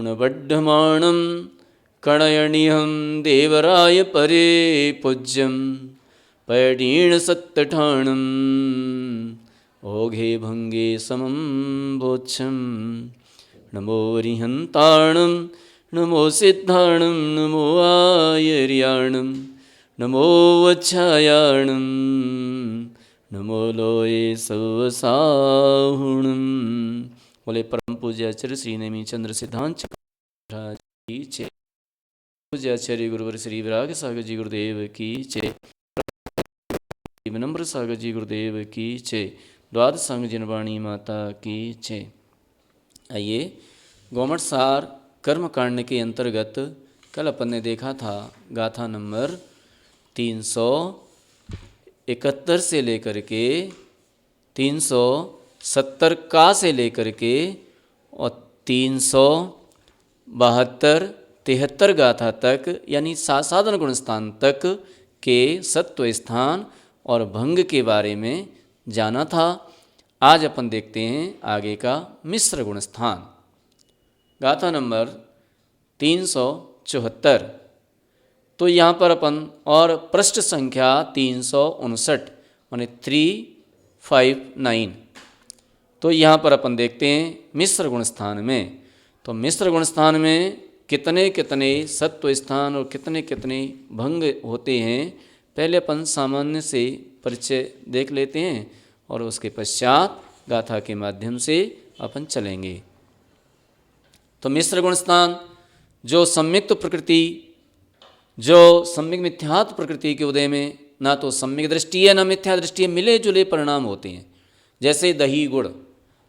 गुणवड्ढमाणं कणयणीयं देवराय परे पूज्यं पैडीण सत्तठाणं ओघे भंगे समं बोच्छं नमो रिहंताणं नमो सिद्धाणं नमो आयर्याणं नमो वच्छायाणं नमो लोये सवसाहुणं। बोले परम पूज्य आचार्य श्री नेमिचंद्र सिद्धांत महाराज की जय। पूज्य आचार्य गुरुवर श्री विराग सागर जी गुरुदेव की जय। विनम्र सागर जी गुरुदेव की जय। द्वादश संग जिनवाणी माता की जय। आइए गोमठ सार कर्म कांड के अंतर्गत कल अपन ने देखा था गाथा नंबर 371 से लेकर के 370 का से लेकर के और 372 73 गाथा तक यानी साधन गुण स्थान तक के सत्व स्थान और भंग के बारे में जाना था। आज अपन देखते हैं आगे का मिश्र गुण स्थान। गाथा नंबर 374। तो यहाँ पर अपन और पृष्ठ संख्या 359 माने 359। तो यहाँ पर अपन देखते हैं मिश्र गुण स्थान में। तो मिश्र गुण स्थान में कितने कितने सत्व स्थान और कितने कितने भंग होते हैं पहले अपन सामान्य से परिचय देख लेते हैं और उसके पश्चात गाथा के माध्यम से अपन चलेंगे। तो मिश्र गुण स्थान जो सम्यक्त प्रकृति जो सम्यक मिथ्यात्व प्रकृति के उदय में ना तो सम्यक दृष्टि है ना मिथ्या दृष्टि है, मिले जुले परिणाम होते हैं। जैसे दही गुड़,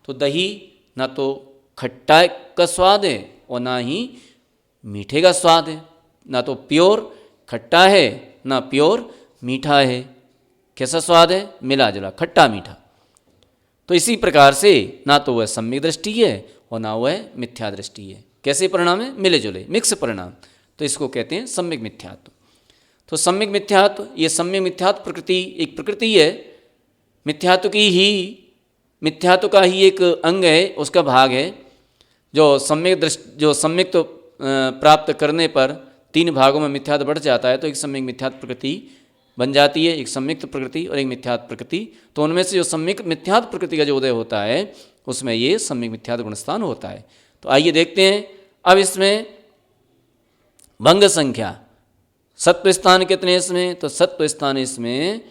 तो दही ना तो खट्टा का स्वाद है और ना ही मीठे का स्वाद है, ना तो प्योर खट्टा है ना प्योर मीठा है। कैसा स्वाद है? मिला जुला खट्टा मीठा। तो इसी प्रकार से ना तो वह सम्यक दृष्टि है और ना वह मिथ्या दृष्टि है। कैसे परिणाम है? मिले जुले मिक्स परिणाम। तो इसको कहते हैं सम्यक मिथ्यात्व। तो सम्यक मिथ्यात्व, ये सम्यक मिथ्यात्व प्रकृति एक प्रकृति है, मिथ्यात्व की ही मिथ्यात्व का ही एक अंग है, उसका भाग है। जो सम्यक तो प्राप्त करने पर 3 भागों में मिथ्यात्व बढ़ जाता है तो एक सम्यक मिथ्यात्व प्रकृति बन जाती है, एक सम्यक्त प्रकृति और एक मिथ्यात्व प्रकृति। तो उनमें से जो सम्यक मिथ्यात्व प्रकृति का जो उदय होता है उसमें ये सम्यक मिथ्यात्व गुणस्थान होता है। तो आइए देखते हैं अब इसमें भंग संख्या। सत्व स्थान कितने इसमें? तो सत्व स्थान इसमें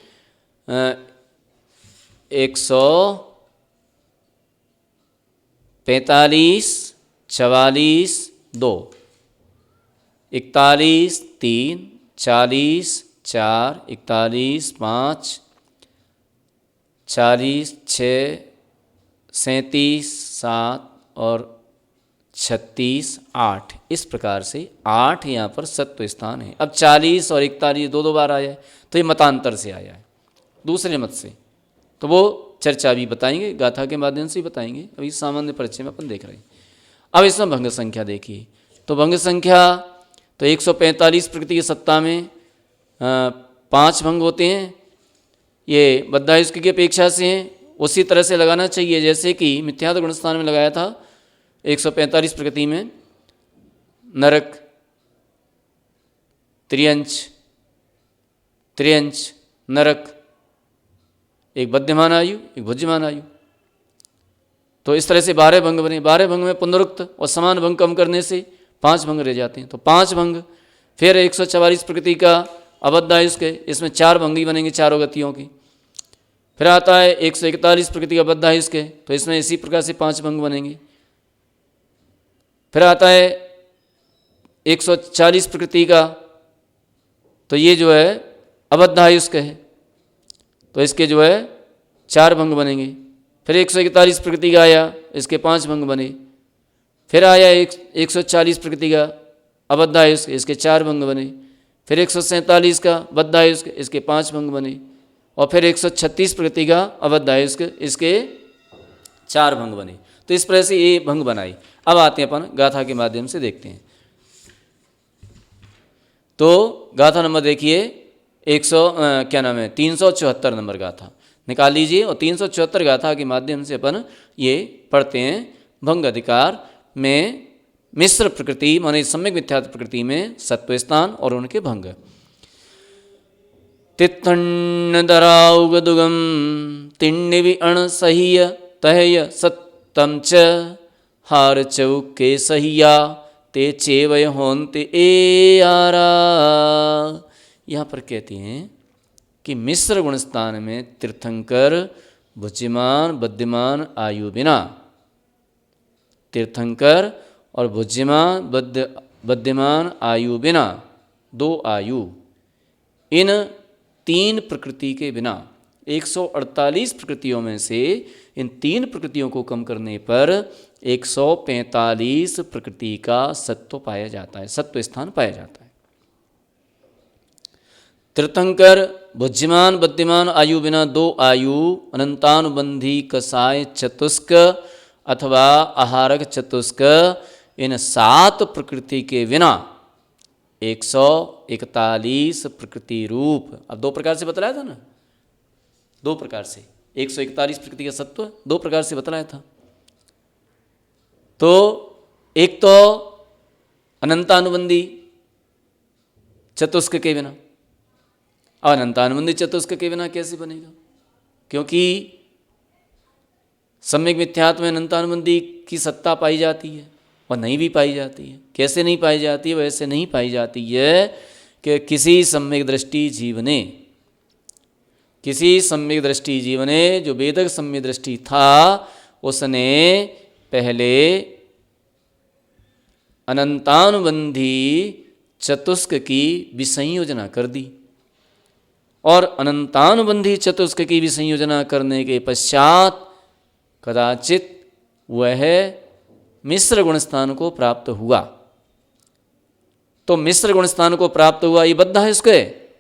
145, 44, 2, 41, 3, 40, 4, 41, 5, 40, 6, 37, 7 और 36, 8। इस प्रकार से 8 यहाँ पर सत्व स्थान है। अब 40 और 41 दो बार आया है तो ये मतांतर से आया है, दूसरे मत से। तो वो चर्चा भी बताएंगे, गाथा के माध्यम से ही बताएंगे, अभी सामान्य परिचय में अपन देख रहे हैं। अब इसमें भंग संख्या देखिए। तो भंग संख्या तो 145 प्रकृति की सत्ता में 5 भंग होते हैं। ये बद्धायुष्क की अपेक्षा से हैं, उसी तरह से लगाना चाहिए जैसे कि मिथ्यात्व गुण स्थान में लगाया था। 145 प्रकृति में नरक, त्रियंच, नरक, एक बध्यमान आयु, एक भुज्यमान आयु। तो इस तरह से 12 भंग बने। 12 भंग में पुनरुक्त और समान भंग कम करने से 5 भंग रह जाते हैं। तो 5 भंग। फिर 144 प्रकृति का अबद्धायुष्क, इसमें 4 भंग ही बनेंगे चारों गतियों की। फिर आता है 141 प्रकृति का बद्धायुष्क, तो इसमें इसी प्रकार से 5 भंग बनेंगे। फिर आता है 140 प्रकृति का, तो ये जो है अबद्धायुष्क है, तो इसके जो है 4 भंग बनेंगे। फिर 141 प्रकृति का आया, इसके 5 भंग बने। फिर आया 140 प्रकृति का अबद्धायुष्क, इसके 4 भंग बने। फिर 147 का बद्धायुष्क, इसके 5 भंग बने। और फिर 136 प्रकृति का अबद्धायुष्क, इसके 4 भंग बने। तो इस तरह से ये भंग बनाई। अब आते हैं अपन गाथा के माध्यम से देखते हैं। तो गाथा नंबर देखिए 374 नंबर गाथा निकाल लीजिए और 374 गाथा के माध्यम से अपन ये पढ़ते हैं। भंग अधिकार में मिश्र प्रकृति माने सम्यक मिथ्यात्व प्रकृति में सत्व स्थान और उनके भंग। तित्थण्डराउगदुगम तिण्डिवि अणसह्य तहय सत्तम च हार चौके सहिया ते चेवय होन्ते ए आरा। यहाँ पर कहते हैं कि मिश्र गुणस्थान में तीर्थंकर बुद्धिमान बद्धिमान आयु बिना, तीर्थंकर और बुद्धिमान बद्धिमान आयु बिना, दो आयु, इन तीन प्रकृति के बिना 148 प्रकृतियों में से इन तीन प्रकृतियों को कम करने पर 145 प्रकृति का सत्व पाया जाता है, सत्व स्थान पाया जाता है। तीर्थंकर बुद्धिमान बद्धिमान आयु बिना दो आयु, अनंतानुबंधी कसाय चतुष्क अथवा आहारक चतुष्क, इन 7 प्रकृति के बिना 141 प्रकृति रूप। अब दो प्रकार से बतलाया था ना, दो प्रकार से 141 प्रकृति का सत्व दो प्रकार से बतलाया था। तो एक तो अनंतानुबंधी चतुष्क के बिना, अनंतानुबंधी चतुष्क के बिना कैसे बनेगा? क्योंकि सम्यक मिथ्यात्व में अनंतानुबंधी की सत्ता पाई जाती है और नहीं भी पाई जाती है। कैसे नहीं पाई जाती है? वैसे नहीं पाई जाती है कि किसी सम्यक दृष्टि जीव ने, किसी सम्यक दृष्टि जीव ने जो वेदक सम्यक दृष्टि था उसने पहले अनंतानुबंधी चतुष्क की विसंयोजना कर दी और अनंतानुबंधी चतुष्क की विसंयोजना करने के पश्चात कदाचित वह मिश्र गुणस्थान को प्राप्त हुआ। तो मिश्र गुणस्थान को प्राप्त हुआ, ये बद्धायुष्क है।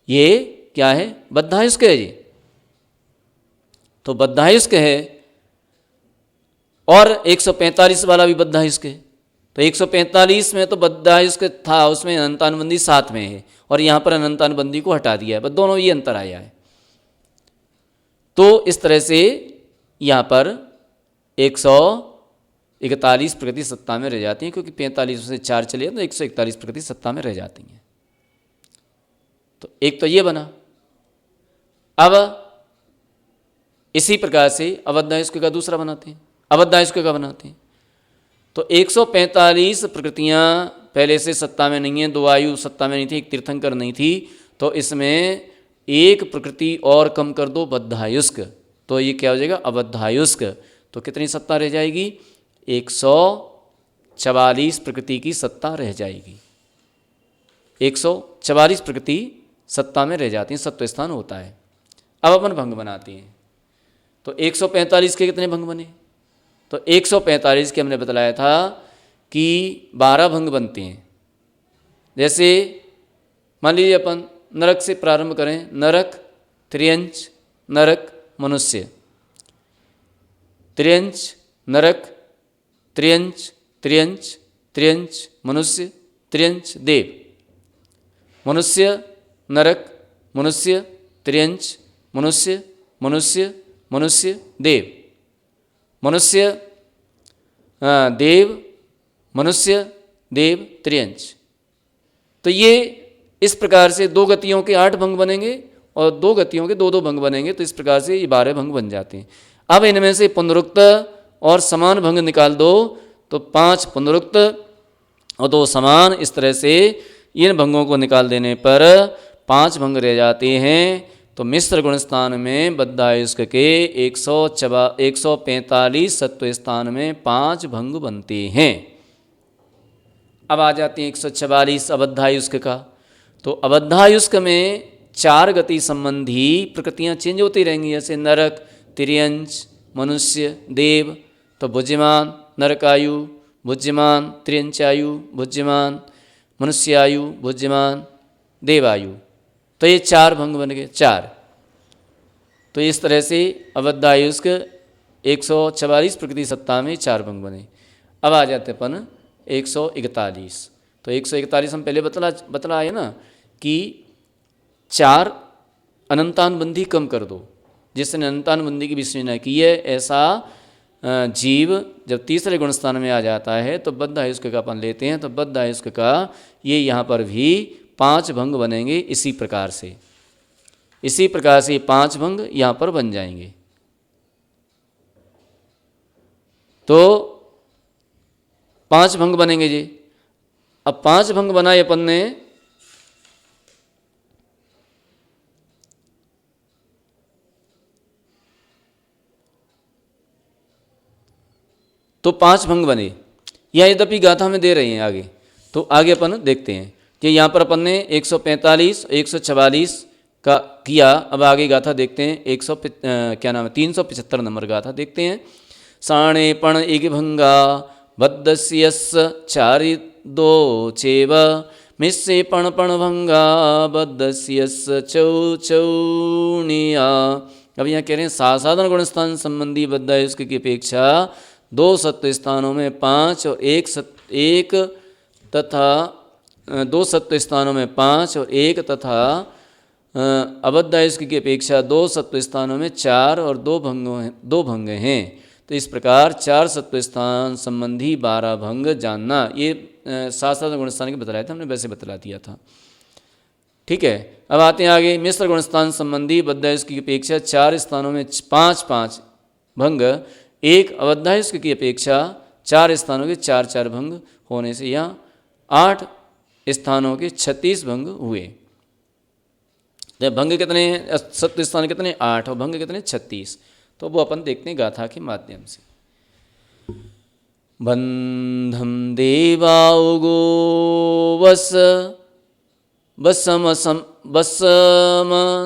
ये क्या है? बद्धायुष्क है ये। तो बद्धायुष्क है और 145 वाला भी बद्धायुष्क है। तो 145 में तो बद्धायुष्क था, उसमें अनंतानुबंधी साथ में है और यहाँ पर अनंतानुबंधी को हटा दिया है, बस दोनों ये अंतर आया है। तो इस तरह से यहाँ पर 141 प्रकृति सत्ता में रह जाती हैं, क्योंकि 45 से 4 चले तो 141 प्रकृति सत्ता में रह जाती हैं। तो एक तो ये बना। अब इसी प्रकार से अबद्धायुष्क का दूसरा बनाते हैं, अबद्धायुष्क का बनाते हैं। तो 145 प्रकृतियाँ पहले से सत्ता में नहीं हैं, दो आयु सत्ता में नहीं थी, एक तीर्थंकर नहीं थी, तो इसमें एक प्रकृति और कम कर दो बद्धायुष्क, तो ये क्या हो जाएगा? अबद्धायुष्क। तो कितनी सत्ता रह जाएगी? 144 प्रकृति की सत्ता रह जाएगी। 144 प्रकृति सत्ता में रह जाती हैं, सत्व स्थान होता है। अब अपन भंग बनाते हैं। तो 145 के कितने भंग बने? तो 145 के हमने बतलाया था कि 12 भंग बनते हैं। जैसे मान लीजिए अपन नरक से प्रारंभ करें, नरक, त्रियंच, नरक, मनुष्य, त्रियंच, नरक, त्रियंच, त्रियंच, त्रियंच, मनुष्य, त्रियंच, देव, मनुष्य, नरक, मनुष्य, त्रियंच, मनुष्य, मनुष्य, मनुष्य, देव, मनुष्य, देव, मनुष्य, देव, त्रियंच। तो ये इस प्रकार से 2 गतियों के 8 भंग बनेंगे और 2 गतियों के 2-2 भंग बनेंगे। तो इस प्रकार से ये 12 भंग बन जाते हैं। अब इनमें से पुनरुक्त और समान भंग निकाल दो, तो 5 पुनरुक्त और 2 समान, इस तरह से इन भंगों को निकाल देने पर 5 भंग रह जाते हैं। तो मिश्र गुण स्थान में बद्धायुष्क के 145 सत्व स्थान में 5 भंग बनते हैं। अब आ जाते हैं 144 अबद्धायुष्क का। तो अबद्धायुष्क में 4 गति संबंधी प्रकृतियां चेंज होती रहेंगी, जैसे नरक, तिर्यंच, मनुष्य, देव। तो बुद्धिमान नरकायु, बुद्धिमान त्रियंचायु, बुद्धिमान मनुष्यायु, बुद्धिमान देवायु। तो ये 4 भंग बन गए, 4। तो इस तरह से अबद्धायुष्क 144 प्रकृति सत्ता में 4 भंग बने। अब आ जाते अपन 141। तो 141 हम पहले बतलाए ना कि 4 अनंतानुबंधी कम कर दो, जिसने अनंतानुबंधी की विश्लेषणा की है, ऐसा जीव जब तीसरे गुण स्थान में आ जाता है तो बद्ध आयुष्क का अपन लेते हैं, तो बद्ध आयुष्क का ये यहाँ पर भी 5 भंग बनेंगे इसी प्रकार से। इसी प्रकार से 5 भंग यहाँ पर बन जाएंगे। तो 5 भंग बनेंगे जी। अब 5 भंग बनाए अपन ने, तो 5 भंग बने। यह यद्यपि गाथा में दे रहे हैं आगे, तो आगे अपन देखते हैं कि यहाँ पर अपन ने 145 144 का किया। अब आगे गाथा देखते हैं 375 नंबर गाथा देखते हैं। साणे पण एक भंगा बद्धस्यस चारि दो चेव मिस्से पण भंगा बद्धस्यस चौ चौनिया। अब यहाँ कह रहे हैं साधारण गुणस्थान संबंधी बद्ध आयुष्क की अपेक्षा 2 सत्व स्थानों में 5 और एक तथा 2 सत्व स्थानों में 5 और 1 तथा अबद्ध आयुष्क की अपेक्षा 2 सत्व स्थानों में 4 और 2 भंग हैं। तो इस प्रकार 4 सत्व स्थान संबंधी 12 भंग जानना। ये साधारण गुणस्थान के बतलाया था हमने, वैसे बतला दिया था। ठीक है, अब आते हैं आगे। मिश्र गुणस्थान संबंधी बद्ध आयुष्क की अपेक्षा 4 स्थानों में 5 भंग, एक अबद्ध आयुष्क की अपेक्षा 4 स्थानों के 4 भंग होने से यहाँ 8 स्थानों के 36 भंग हुए। तो भंग कितने हैं? सत्व स्थान कितने? 8 और भंग कितने? 36। तो वो अपन देखते हैं गाथा के माध्यम से। बंधम देवाउगो वस बसम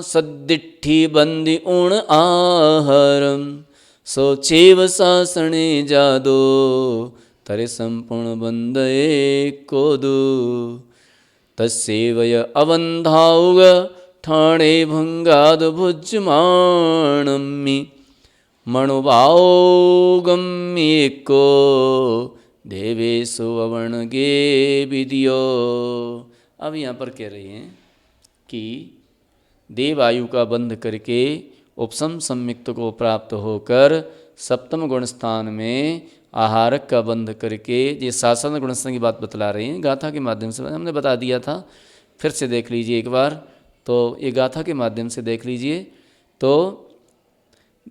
सद्दिट्ठी बंदी उण आहरम सोचेव सासणे जादो तरे संपूर्ण बंदये कोदु तस्सेवय अवंधाउग ठाणे भंगाद भुज्यमाणमि मणुभाओगम्येको देवेशु अवर्णगे विधियो। अब यहाँ पर कह रहे हैं कि देवायु का बंध करके उपसम संयुक्त को प्राप्त होकर सप्तम गुण स्थान में आहारक का बंध करके, ये साधन गुण स्थान की बात बतला रहे हैं गाथा के माध्यम से। हमने बता दिया था, फिर से देख लीजिए एक बार। तो ये गाथा के माध्यम से देख लीजिए। तो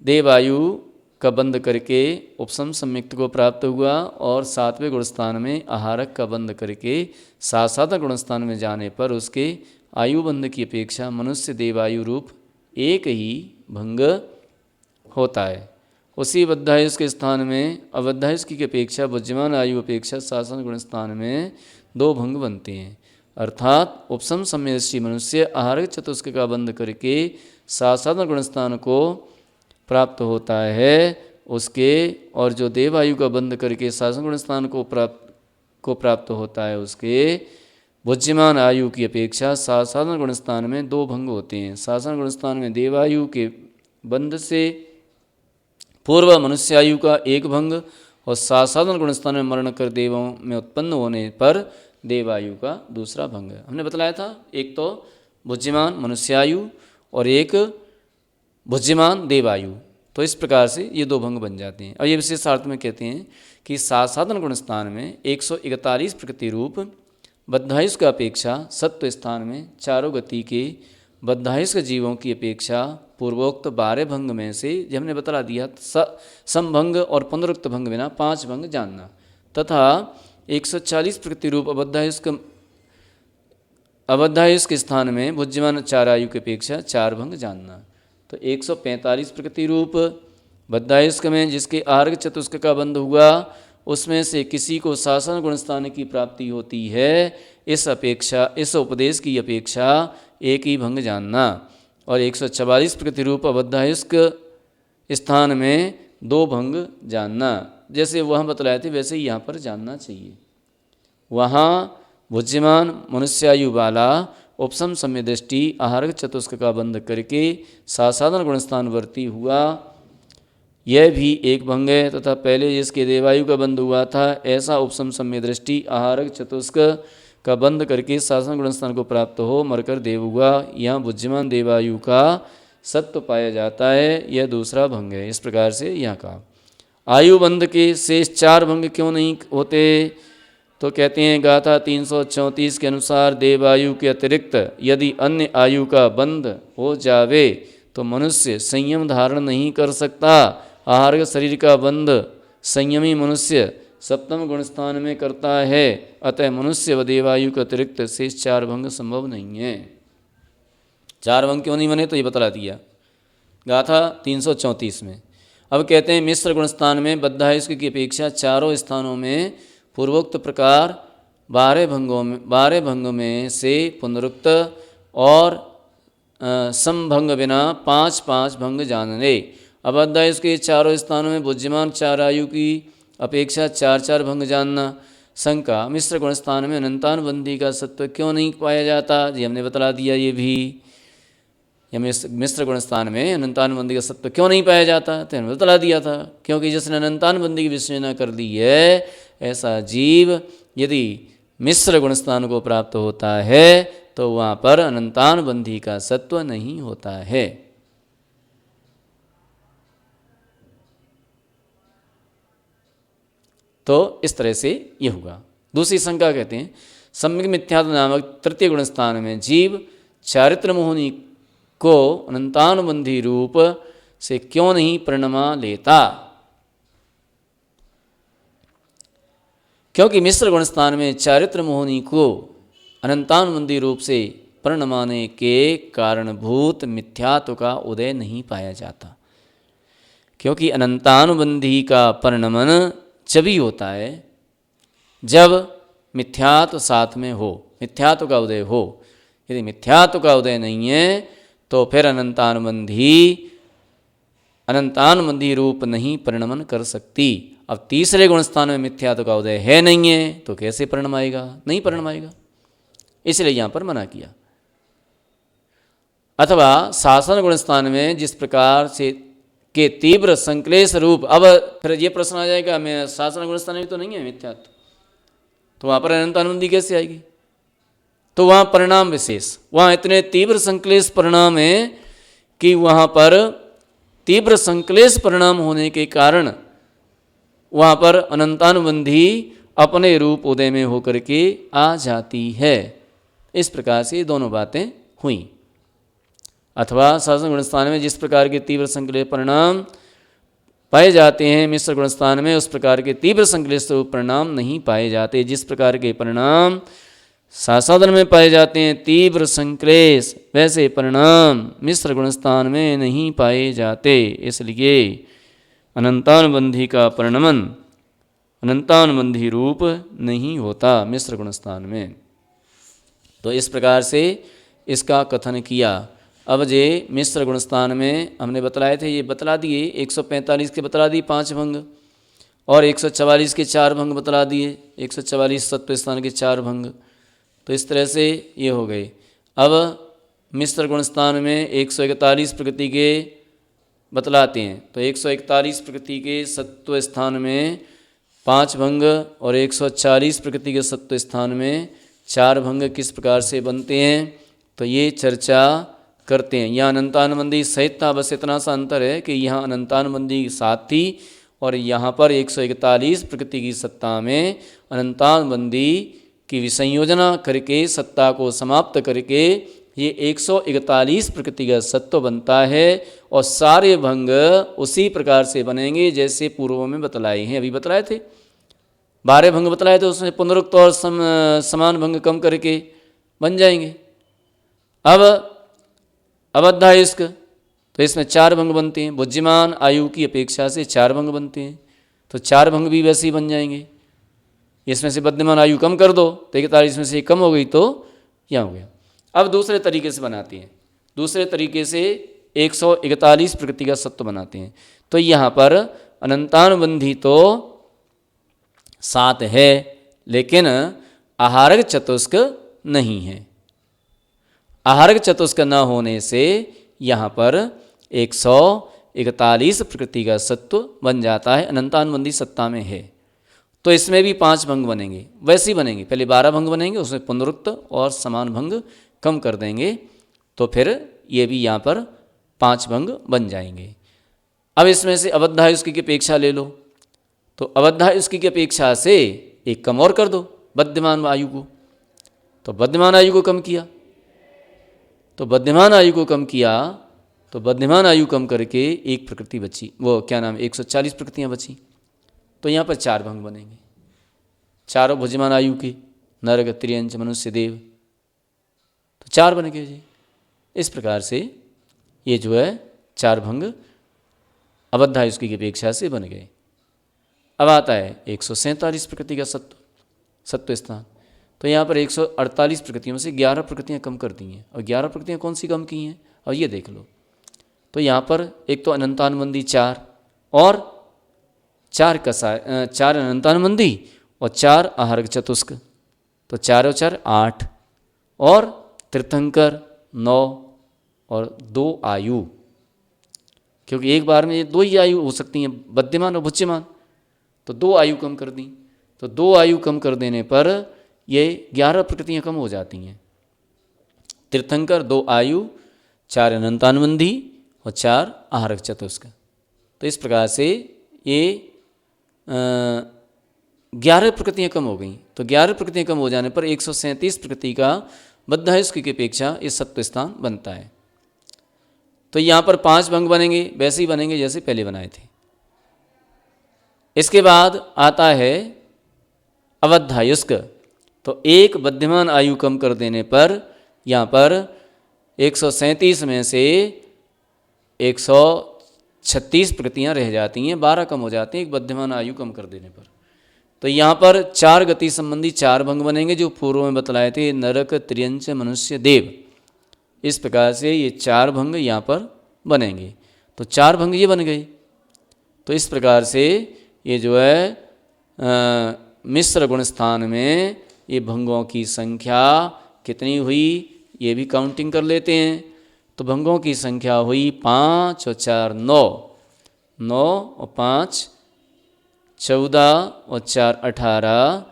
देवायु का बंध करके उपसम संयुक्त को प्राप्त हुआ और 7वें गुणस्थान में आहारक का बंध करके साधन गुणस्थान में जाने पर उसके आयु बंध की अपेक्षा मनुष्य देवायु रूप एक ही भंग होता है। उसी बद्धायुष के स्थान में अबद्धायुष की अपेक्षा बुद्धिमान आयु अपेक्षा साधन गुणस्थान में 2 भंग बनते हैं। अर्थात उपसम सम्यदृष्टि मनुष्य आहारक चतुष्क का बंध करके साधन गुणस्थान को प्राप्त होता है उसके, और जो देवायु का बंध करके साधन गुणस्थान को प्राप्त होता है उसके बुद्धिमान आयु की अपेक्षा साधन गुणस्थान में 2 भंग होते हैं। साधन गुणस्थान में देवायु के बंध से पूर्व मनुष्य आयु का 1 भंग और साधन गुणस्थान में मरण कर देवों में उत्पन्न होने पर देवायु का दूसरा भंग। हमने बतलाया था, एक तो बुद्धिमान मनुष्यायु और एक बुद्धिमान देवायु। तो इस प्रकार से ये 2 भंग बन जाते हैं। अब ये विशेषार्थ में कहते हैं कि साधन गुणस्थान में 141 प्रकृति रूप बद्धायुष का अपेक्षा सत्व स्थान में चारों गति के बद्धायुष जीवों की अपेक्षा पूर्वोक्त 12 भंग में से, जो हमने बता दिया, समभंग और पुनरुक्त भंग बिना 5 भंग जानना, तथा 140 प्रकृति रूप अबद्धायुष के स्थान में बुद्धिमान 4 आयु की अपेक्षा 4 भंग जानना। तो 145 प्रकृति रूप बद्धायुष्क में जिसके आर्ग चतुष्क का बंध हुआ उसमें से किसी को साधन गुणस्थान की प्राप्ति होती है, इस उपदेश की अपेक्षा 1 ही भंग जानना। और 144 प्रकृति रूप अबद्धायुष्क स्थान में 2 भंग जानना। जैसे वहाँ बतलाए थे वैसे ही यहाँ पर जानना चाहिए। वहाँ बुद्धिमान मनुष्यायु वाला उपसम सम्य दृष्टि आहारक चतुष्क का बंध करके साधन गुणस्थान वर्ती हुआ, यह भी 1 भंग है, तथा पहले जिसके देवायु का बंध हुआ था ऐसा उपसम सम्य दृष्टि आहारक चतुष्क का बंध करके साधन गुणस्थान को प्राप्त हो मरकर देव हुआ, यहाँ बुद्धिमान देवायु का सत्व पाया जाता है, यह दूसरा भंग है। इस प्रकार से यहाँ कहा। आयुबंध के शेष 4 भंग क्यों नहीं होते? तो कहते हैं गाथा 334 के अनुसार देवायु के अतिरिक्त यदि अन्य आयु का बंध हो जावे तो मनुष्य संयम धारण नहीं कर सकता। आहार शरीर का बंध संयमी मनुष्य सप्तम गुण स्थान में करता है, अतः मनुष्य व देवायु के अतिरिक्त शेष 4 भंग संभव नहीं है। 4 भंग क्यों नहीं बने तो ये बतला दिया गाथा 334 में। अब कहते हैं मिश्र गुण स्थान में बद्धायुष्क की अपेक्षा चारों स्थानों में पूर्वोक्त प्रकार 12 भंगों में से पुनरुक्त और समभंग बिना 5 भंग जानने। अब बद्धायुष्क के चारों स्थानों में बुद्धिमान 4 आयु की अपेक्षा 4 भंग जानना। शंका, मिश्र गुण स्थान में अनंतानुबंधी का सत्व क्यों नहीं पाया जाता? जी हमने बतला दिया ये भी। मिश्र गुण स्थान में अनंतानुबंधी का सत्व क्यों नहीं पाया जाता? तो हमने बतला दिया था, क्योंकि जिसने अनंतानुबंधी की विश्लेषण कर दी है ऐसा जीव यदि मिश्र गुण स्थान को प्राप्त होता है तो वहाँ पर अनंतानुबंधी का सत्व नहीं होता है। तो इस तरह से ये होगा। दूसरी शंका कहते हैं सम्यक मिथ्यात्व नामक तृतीय गुण स्थान में जीव चारित्र मोहनी को अनंतानुबंधी रूप से क्यों नहीं परिणमा लेता? क्योंकि मिश्र गुण स्थान में चारित्र मोहनी को अनंतानुबंधी रूप से परिणमाने के कारणभूत मिथ्यात्व का उदय नहीं पाया जाता। क्योंकि अनंतानुबंधी का परिणमन जब ही होता है जब मिथ्यात्व साथ में हो, मिथ्यात्व का उदय हो। यदि मिथ्यात्व का उदय नहीं है तो फिर अनंतानुबंधी रूप नहीं परिणमन कर सकती। अब तीसरे गुण स्थान में मिथ्यात्व का उदय है नहीं है तो कैसे परिणमाएगा? नहीं परिणमाएगा, इसलिए यहाँ पर मना किया। अथवा शासन गुण स्थान में जिस प्रकार से के तीव्र संक्लेश रूप, अब फिर ये प्रश्न आ जाएगा मैं शासन गुण स्थान में तो नहीं है मिथ्यात्व, तो वहाँ पर अनंतानुबंधी कैसे आएगी? तो वहाँ परिणाम विशेष, वहाँ इतने तीव्र संक्लेश परिणाम है कि वहाँ पर तीव्र संक्लेश परिणाम होने के कारण वहाँ पर अनंतानुबंधी अपने रूप उदय में होकर के आ जाती है। इस प्रकार से दोनों बातें हुई। अथवा शासन गुण स्थान में जिस प्रकार के तीव्र संक्लेश परिणाम पाए जाते हैं मिश्र गुण स्थान में उस प्रकार के तीव्र संक्लेश परिणाम नहीं पाए जाते। जिस प्रकार के परिणाम शासन में पाए जाते हैं तीव्र संक्लेश, वैसे परिणाम मिश्र गुण स्थान में नहीं पाए जाते। इसलिए अनंतानुबंधी का परिणमन अनंतानुबंधी रूप नहीं होता मिश्र गुण स्थान में। तो इस प्रकार से इसका कथन किया। अब जे मिश्र गुण स्थान में हमने बतलाए थे, ये बतला दिए 145 के बतला दिए 5 भंग और 144 के 4 भंग बतला दिए, 144 सत्व स्थान के 4 भंग। तो इस तरह से ये हो गए। अब मिश्र गुण स्थान में 141 प्रकृति के बतलाते हैं, तो 141 प्रकृति के सत्व स्थान में 5 भंग और 140 प्रकृति के सत्व स्थान में 4 भंग किस प्रकार से बनते हैं तो ये चर्चा करते हैं। यहाँ अनंतानुबंधी सहित था, बस इतना सा अंतर है कि यहाँ अनंतानुबंधी साथ थी और यहाँ पर 141 प्रकृति की सत्ता में अनंतानुबंधी की विसंयोजना करके सत्ता को समाप्त करके ये 141 प्रकृति का सत्व बनता है और सारे भंग उसी प्रकार से बनेंगे जैसे पूर्व में बतलाए हैं। अभी बतलाए थे 12 भंग बतलाए थे, उसमें पुनरुक्त और समान भंग कम करके बन जाएंगे। अब अबद्धायुष्क तो इसमें 4 भंग बनते हैं, बुद्धिमान आयु की अपेक्षा से 4 भंग बनते हैं, तो 4 भंग भी वैसे ही बन जाएंगे। इसमें से बुद्धिमान आयु कम कर दो तो 41 में से कम हो गई तो यहाँ हो गया। अब दूसरे तरीके से बनाते हैं, दूसरे तरीके से 141 प्रकृति का सत्व बनाते हैं। तो यहाँ पर अनंतानुबंधी तो 7 है लेकिन आहारक चतुष्क नहीं है। आहारक चतुष्क न होने से यहाँ पर 141 प्रकृति का सत्व बन जाता है, अनंतानुबंधी सत्ता में है। तो इसमें भी 5 भंग बनेंगे, वैसे ही बनेंगे। पहले 12 भंग बनेंगे, उसमें पुनरुक्त और समान भंग कम कर देंगे तो फिर ये भी यहाँ पर 5 भंग बन जाएंगे। अब इसमें से अबद्धायुष्क की अपेक्षा ले लो, तो अबद्धायुष्की की अपेक्षा से एक कम और कर दो बद्धमान आयु को। तो बद्धमान आयु को कम किया, तो बद्धमान आयु को कम किया, तो बद्धमान आयु कम करके एक प्रकृति बची, वो क्या नाम, 140 प्रकृतियाँ बची। तो यहाँ पर 4 भंग बनेंगे, चारों भुजमान आयु के, नरक, त्रियंच, मनुष्य, देव, तो 4 बन गए जी। इस प्रकार से ये जो है 4 भंग अबद्धायुष्की की अपेक्षा से बन गए। अब आता है 147 प्रकृति का सत्व स्थान। तो यहाँ पर 148 प्रकृतियों में से 11 प्रकृतियाँ कम कर दी हैं। और 11 प्रकृतियाँ कौन सी कम की हैं, और ये देख लो। तो यहाँ पर एक तो अनंतानुबंधी 4 और 4 अनंतानुबंधी और 4 आहारक चतुष्क, तो 4 और 4 8, और तीर्थंकर 9 और 2 आयु, क्योंकि एक बार में ये 2 ही आयु हो सकती हैं, बद्धमान और भुच्यमान, तो 2 आयु कम कर दी। तो 2 आयु कम कर देने पर ये 11 प्रकृतियाँ कम हो जाती हैं। तीर्थंकर 2 आयु, 4 अनंतानुबंधी और 4 आहारक चतुष्क। तो इस प्रकार से ये 11 प्रकृतियाँ कम हो गई। तो 11 प्रकृतियाँ कम हो जाने पर 137 प्रकृति का बद्धायुष्की की अपेक्षा इस सत्व स्थान बनता है। तो यहाँ पर 5 भंग बनेंगे, वैसे ही बनेंगे जैसे पहले बनाए थे। इसके बाद आता है अबद्धायुष्क। तो एक बद्धमान आयु कम कर देने पर यहाँ पर 137 में से 136 प्रकृतियाँ रह जाती हैं, 12 कम हो जाती हैं एक बद्धमान आयु कम कर देने पर। तो यहाँ पर 4 गति संबंधी 4 भंग बनेंगे जो पूर्व में बतलाए थे, नरक, त्रियंच, मनुष्य, देव। इस प्रकार से ये 4 भंग यहाँ पर बनेंगे। तो 4 भंग ये बन गए। तो इस प्रकार से ये जो है मिश्र गुण स्थान में ये भंगों की संख्या कितनी हुई, ये भी काउंटिंग कर लेते हैं। तो भंगों की संख्या हुई 5 और 4 9, 9 और 5 14 और 4 18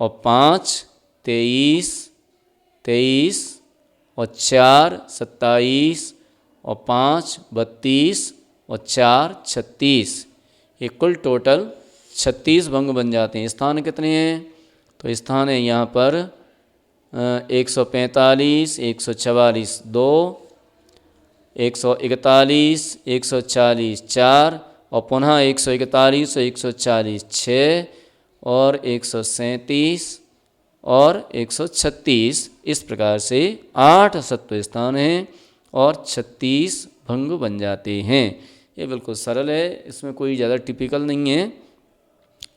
और 5 23, 23 और 4 27 और 5 32 और 4 36, ये कुल टोटल 36 भंग बन जाते हैं। स्थान कितने हैं, तो स्थान है यहाँ पर 145, 144 2, 141, 140 4, और पुनः 141 और 140 6, और 137 और 136। इस प्रकार से 8 सत्व स्थान हैं और 36 भंग बन जाते हैं। ये बिल्कुल सरल है, इसमें कोई ज़्यादा टिपिकल नहीं है।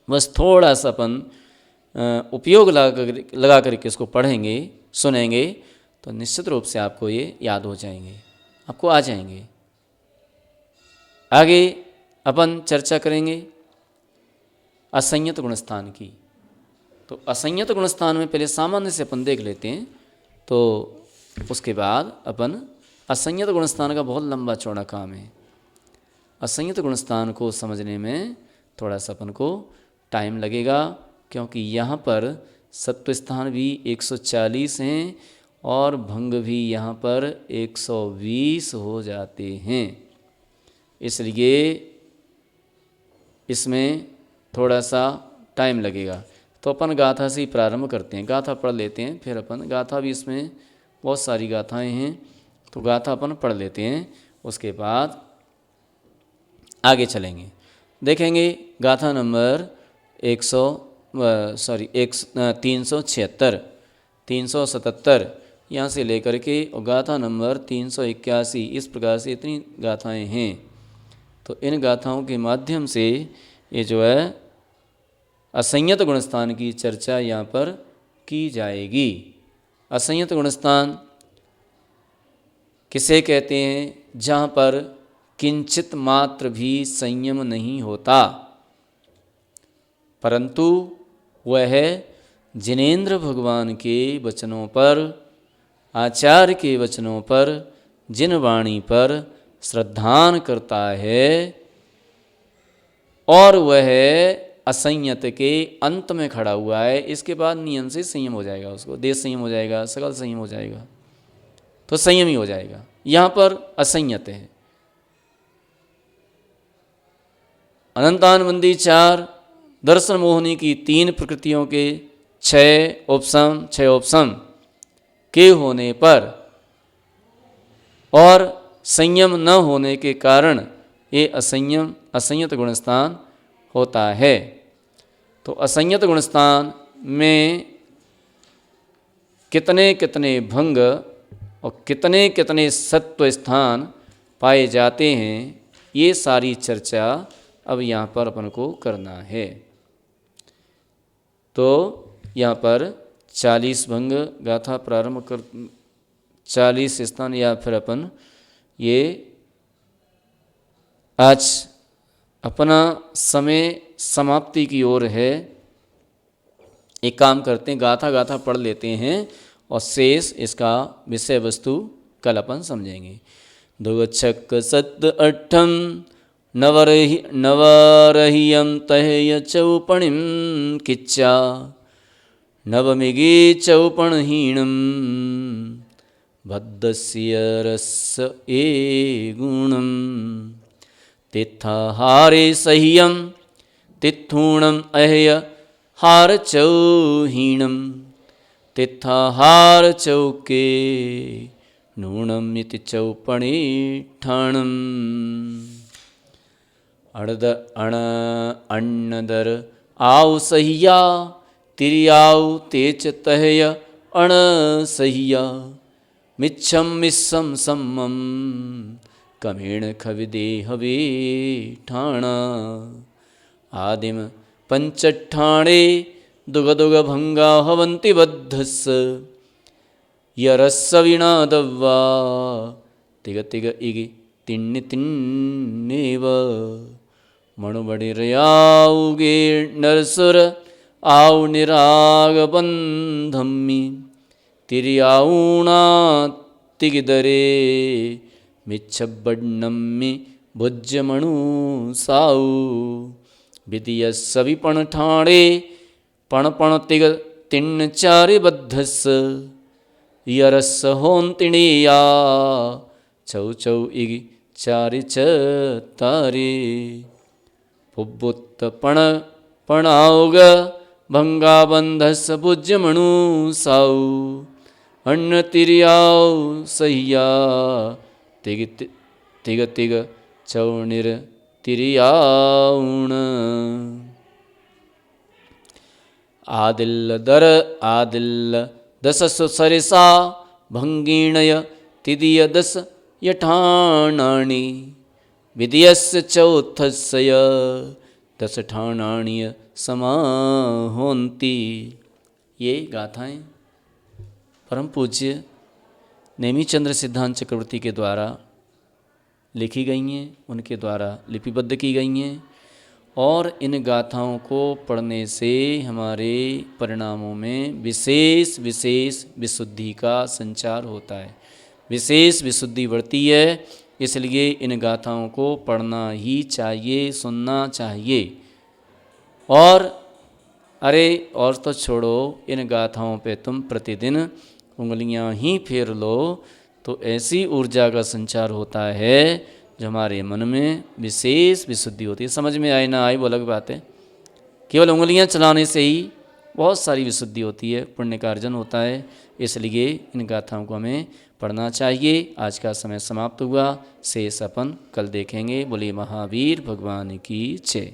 बस थोड़ा सा अपन उपयोग लगा करके इसको पढ़ेंगे, सुनेंगे, तो निश्चित रूप से आपको ये याद हो जाएंगे, आपको आ जाएंगे। आगे अपन चर्चा करेंगे असंयत गुणस्थान की। तो असंयत गुणस्थान में पहले सामान्य से अपन देख लेते हैं, तो उसके बाद अपन असंयत गुणस्थान का बहुत लंबा चौड़ा काम है। असंयत गुणस्थान को समझने में थोड़ा सा अपन को टाइम लगेगा, क्योंकि यहाँ पर सत्व स्थान भी 140 हैं और भंग भी यहाँ पर 120 हो जाते हैं। इसलिए इसमें थोड़ा सा टाइम लगेगा। तो अपन गाथा से ही प्रारंभ करते हैं, गाथा पढ़ लेते हैं, फिर अपन गाथा भी, इसमें बहुत सारी गाथाएं हैं, तो गाथा अपन पढ़ लेते हैं, उसके बाद आगे चलेंगे। देखेंगे गाथा नंबर 376, 377 यहाँ से लेकर के, और गाथा नंबर 381, इस प्रकार से इतनी गाथाएं हैं। तो इन गाथाओं के माध्यम से ये जो है असंयत गुणस्थान की चर्चा यहाँ पर की जाएगी। असंयत गुणस्थान किसे कहते हैं, जहाँ पर किंचित मात्र भी संयम नहीं होता, परंतु वह जिनेंद्र भगवान के वचनों पर, आचार्य के वचनों पर, जिन वाणी पर श्रद्धान करता है, और वह असंयत के अंत में खड़ा हुआ है। इसके बाद नियम से संयम हो जाएगा, उसको देश संयम हो जाएगा, सकल संयम हो जाएगा, तो संयम ही हो जाएगा। यहाँ पर असंयत है। अनंतानुबंधी 4 दर्शन मोहिनी की 3 प्रकृतियों के 6 ऑप्शन के होने पर और संयम न होने के कारण ये असंयत गुणस्थान होता है। तो असंयत गुणस्थान में कितने कितने भंग और कितने कितने सत्व स्थान पाए जाते हैं, ये सारी चर्चा अब यहाँ पर अपन को करना है। तो यहाँ पर 40 भंग गाथा प्रारंभ कर 40 स्थान, या फिर अपन ये आज अपना समय समाप्ति की ओर है। एक काम करते हैं, गाथा पढ़ लेते हैं और शेष इसका विषय वस्तु कल अपन समझेंगे। 2 छक 7 8 नवरहियं तहेय चौपणिं किच्चा नवमिगे चौपणहीणं भद्दस्य रस ए गुणं तित्थहारे सह्यं तित्थूणम् अहेय हार चौहीणं तित्थहार चौके नूणम् इति चौपणे ठाणम् अण्णदर आव सह्या तिरियाव तेच तहय अण सह्या मिच्छम मिस्सम सम्मम कमेण खविदे हवे ठाणा आदिम पंचठाणे दुग भंगा हवंति बद्धस यरस्सविना दव्वा तिग तिग इगि तिण्णि तिण्णेव मणुबडिरयाउगे नरसुर आउ निराग बंधम्मि तिरियाऊणा तिगिदरे मिच्छबड्डम्मि भुज्यमणु साऊ विधिय सविपण ठाणे पणपण तिग तिण्ण चारि बद्धस यरस होन्तिणीया चौ चौ इगि चारि च तारे पुब्बुत्त पणाउग भंगाबंधस भुज्यमणु साऊ अन्न तिरियाऊ सह्या तिग तिग तिग चौनिर तिरियाऊण आदिल्ल दस सुसरिसा भंगीणय तिदिय दस यठाणानि विधियस्य चौथस्य दस ठाणाण्य समाहोन्ति। ये गाथाएं परम पूज्य नेमिचंद्र सिद्धांत चक्रवर्ती के द्वारा लिखी गई हैं, उनके द्वारा लिपिबद्ध की गई हैं और इन गाथाओं को पढ़ने से हमारे परिणामों में विशेष विशुद्धि का संचार होता है, विशेष विशुद्धि बढ़ती है। इसलिए इन गाथाओं को पढ़ना ही चाहिए, सुनना चाहिए। और अरे और तो छोड़ो, इन गाथाओं पे तुम प्रतिदिन उंगलियां ही फेर लो तो ऐसी ऊर्जा का संचार होता है जो हमारे मन में विशेष विशुद्धि होती है। समझ में आए ना आए वो अलग बात है, केवल उंगलियां चलाने से ही बहुत सारी विशुद्धि होती है, पुण्य का अर्जन होता है। इसलिए इन गाथाओं को हमें पढ़ना चाहिए। आज का समय समाप्त हुआ, शेष अपन कल देखेंगे। बोलिए महावीर भगवान की जय।